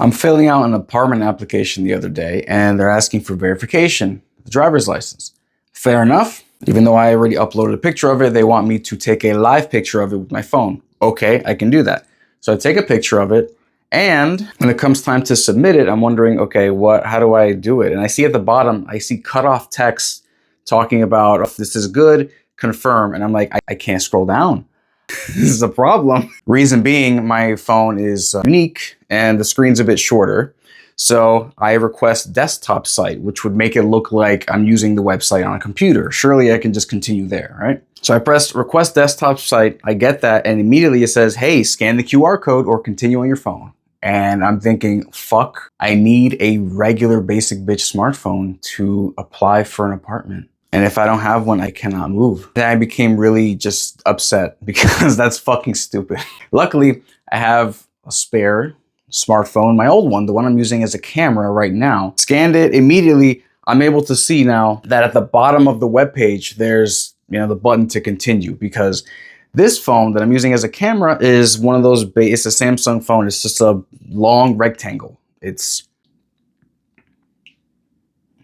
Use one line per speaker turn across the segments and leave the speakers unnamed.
I'm filling out an apartment application the other day and they're asking for verification, the driver's license. Fair enough. Even though I already uploaded a picture of it, they want me to take a live picture of it with my phone. Okay, I can do that. So I take a picture of it, and when it comes time to submit it, I'm wondering, okay, how do I do it? And I see at the bottom, I see cutoff text talking about, if this is good, confirm. And I'm like, I can't scroll down. This is a problem. Reason being, my phone is unique and the screen's a bit shorter. So I request desktop site, which would make it look like I'm using the website on a computer. Surely I can just continue there, right? So I press request desktop site. I get that, and immediately it says, hey, scan the QR code or continue on your phone. And I'm thinking, fuck, I need a regular basic bitch smartphone to apply for an apartment. And if I don't have one, I cannot move. Then I became really just upset because that's fucking stupid. Luckily, I have a spare smartphone, my old one, the one I'm using as a camera right now. Scanned it immediately. I'm able to see now that at the bottom of the web page, there's the button to continue, because this phone that I'm using as a camera is one of those, it's a Samsung phone. It's just a long rectangle. It's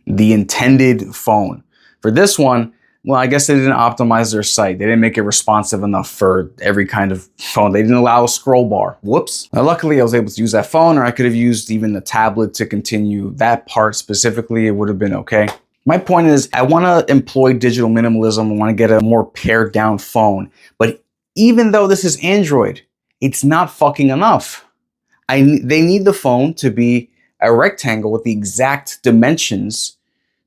the intended phone. For this one, well, I guess they didn't optimize their site. They didn't make it responsive enough for every kind of phone. They didn't allow a scroll bar. Whoops. Now, luckily, I was able to use that phone, or I could have used even the tablet to continue that part specifically. It would have been okay. My point is, I want to employ digital minimalism. I want to get a more pared down phone. But even though this is Android, it's not fucking enough. They need the phone to be a rectangle with the exact dimensions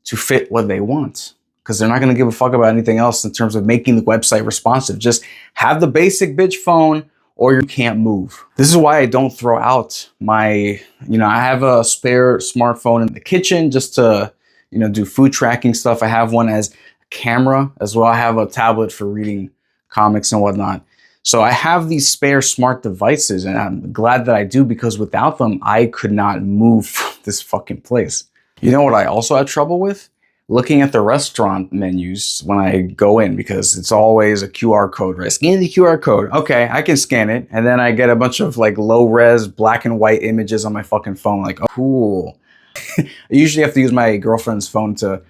to fit what they want, because they're not going to give a fuck about anything else in terms of making the website responsive. Just have the basic bitch phone or you can't move. This is why I don't throw out my, I have a spare smartphone in the kitchen just to, do food tracking stuff. I have one as a camera as well. I have a tablet for reading comics and whatnot. So I have these spare smart devices, and I'm glad that I do, because without them, I could not move this fucking place. You know what I also had trouble with? Looking at the restaurant menus when I go in, because it's always a QR code, right? Scan the QR code. Okay, I can scan it. And then I get a bunch of like low res black and white images on my fucking phone. Like, oh, cool. I usually have to use my girlfriend's phone to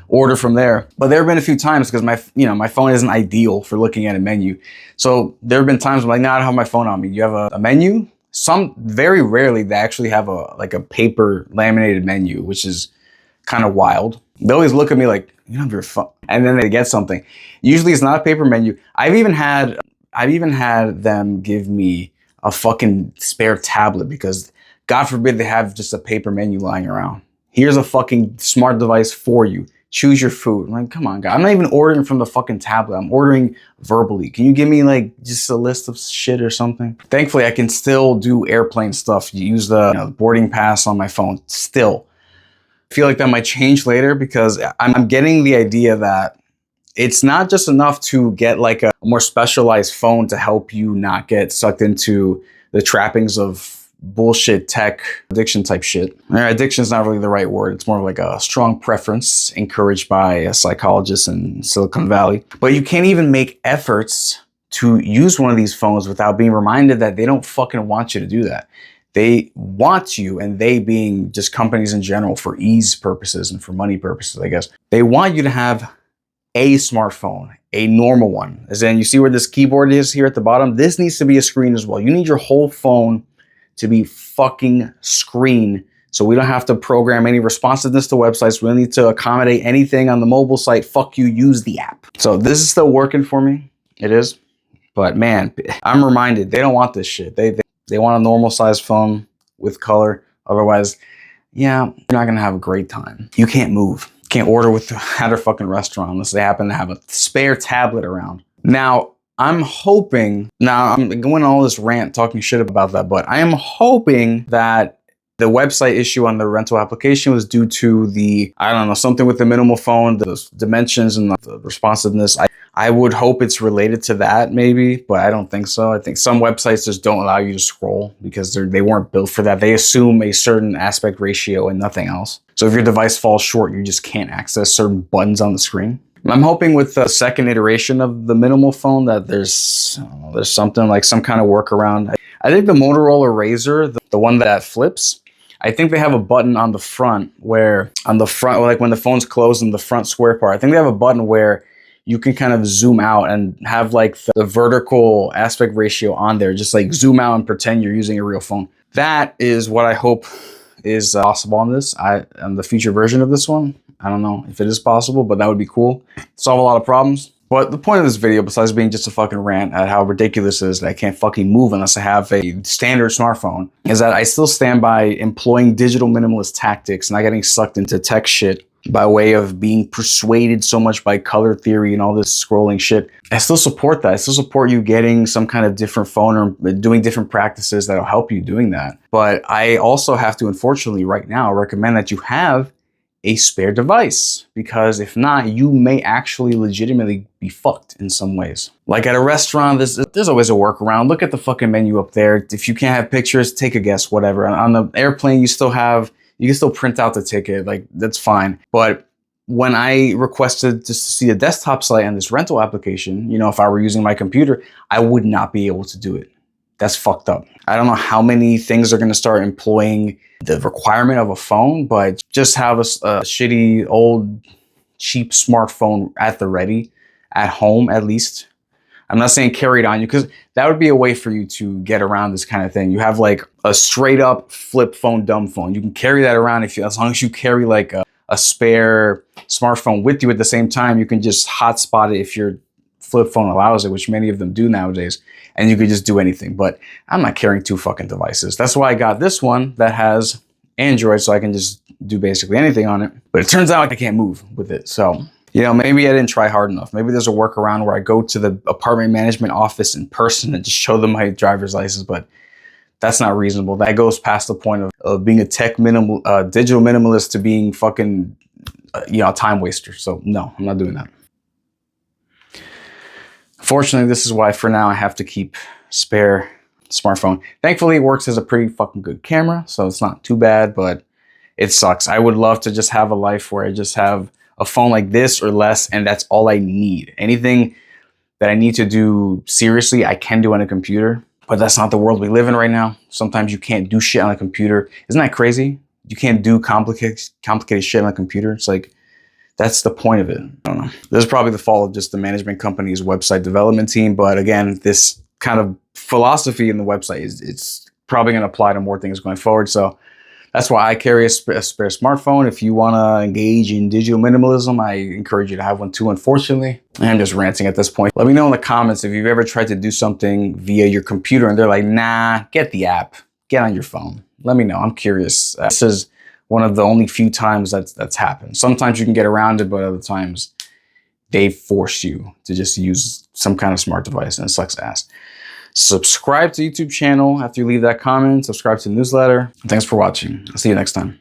order from there. But there have been a few times, because my phone isn't ideal for looking at a menu. So there have been times I'm like, no, I don't have my phone on me. You have a menu? Very rarely they actually have a paper laminated menu, which is kind of wild. They always look at me like, you don't have your phone, and then they get something. Usually it's not a paper menu. I've even had them give me a fucking spare tablet, because God forbid they have just a paper menu lying around. Here's a fucking smart device for you. Choose your food. I'm like, come on, God. I'm not even ordering from the fucking tablet. I'm ordering verbally. Can you give me like just a list of shit or something? Thankfully, I can still do airplane stuff. Use the boarding pass on my phone still. I feel like that might change later, because I'm getting the idea that it's not just enough to get like a more specialized phone to help you not get sucked into the trappings of bullshit tech addiction type shit. Addiction is not really the right word. It's more of like a strong preference encouraged by a psychologist in Silicon Valley. But you can't even make efforts to use one of these phones without being reminded that they don't fucking want you to do that. They want you, and they being just companies in general, for ease purposes and for money purposes, I guess. They want you to have a smartphone, a normal one. As in, you see where this keyboard is here at the bottom? This needs to be a screen as well. You need your whole phone to be fucking screen, so we don't have to program any responsiveness to websites. We don't need to accommodate anything on the mobile site. Fuck you, use the app. So this is still working for me. It is. But man, I'm reminded they don't want this shit. They want a normal sized phone with color. Otherwise, yeah, you're not gonna have a great time. You can't move. You can't order at a fucking restaurant unless they happen to have a spare tablet around. Now, I'm hoping, I'm going on all this rant talking shit about that, but I am hoping that the website issue on the rental application was due to something with the minimal phone, the dimensions and the responsiveness. I would hope it's related to that maybe, but I don't think so. I think some websites just don't allow you to scroll because they weren't built for that. They assume a certain aspect ratio and nothing else. So if your device falls short, you just can't access certain buttons on the screen. I'm hoping with the second iteration of the minimal phone that there's something like some kind of workaround. I think the Motorola Razr, the one that flips, I think they have a button on the front where, like when the phone's closed in the front square part, I think they have a button where you can kind of zoom out and have like the vertical aspect ratio on there. Just like zoom out and pretend you're using a real phone. That is what I hope is possible on this. On the future version of this one. I don't know if it is possible, but that would be cool. Solve a lot of problems. But the point of this video, besides being just a fucking rant at how ridiculous it is that I can't fucking move unless I have a standard smartphone, is that I still stand by employing digital minimalist tactics, not getting sucked into tech shit by way of being persuaded so much by color theory and all this scrolling shit. I still support that. I still support you getting some kind of different phone or doing different practices that'll help you doing that. But I also have to, unfortunately, right now, recommend that you have a spare device, because if not, you may actually legitimately be fucked in some ways. Like at a restaurant, there's always a workaround. Look at the fucking menu up there. If you can't have pictures, take a guess, whatever. On the airplane, you can still print out the ticket, like that's fine. But when I requested just to see a desktop site on this rental application, you know, if I were using my computer, I would not be able to do it. That's fucked up. I don't know how many things are going to start employing the requirement of a phone, but just have a shitty, old, cheap smartphone at the ready, at home at least. I'm not saying carry it on you, because that would be a way for you to get around this kind of thing. You have like a straight up flip phone, dumb phone. You can carry that around as long as you carry like a spare smartphone with you at the same time. You can just hotspot it if your flip phone allows it, which many of them do nowadays, and you could just do anything. But I'm not carrying two fucking devices. That's why I got this one that has Android, so I can just do basically anything on it. But it turns out I can't move with it. So, you know, maybe I didn't try hard enough. Maybe there's a workaround where I go to the apartment management office in person and just show them my driver's license, but that's not reasonable. That goes past the point of being a digital minimalist to being fucking, you know, a time waster. So no, I'm not doing that. Fortunately, this is why for now I have to keep spare smartphone. Thankfully, it works as a pretty fucking good camera, so it's not too bad, but it sucks. I would love to just have a life where I just have a phone like this or less, and that's all I need. Anything that I need to do seriously, I can do on a computer, but that's not the world we live in right now. Sometimes you can't do shit on a computer. Isn't that crazy? You can't do complicated shit on a computer. It's like, that's the point of it. I don't know. This is probably the fault of just the management company's website development team. But again, this kind of philosophy in the website it's probably going to apply to more things going forward. So that's why I carry a spare smartphone. If you want to engage in digital minimalism, I encourage you to have one too, unfortunately. I'm just ranting at this point. Let me know in the comments if you've ever tried to do something via your computer and they're like, nah, get the app, get on your phone. Let me know. I'm curious. This is one of the only few times that's happened. Sometimes you can get around it, but other times they force you to just use some kind of smart device, and it sucks ass. Subscribe to the YouTube channel after you leave that comment. Subscribe to the newsletter. Thanks for watching. I'll see you next time.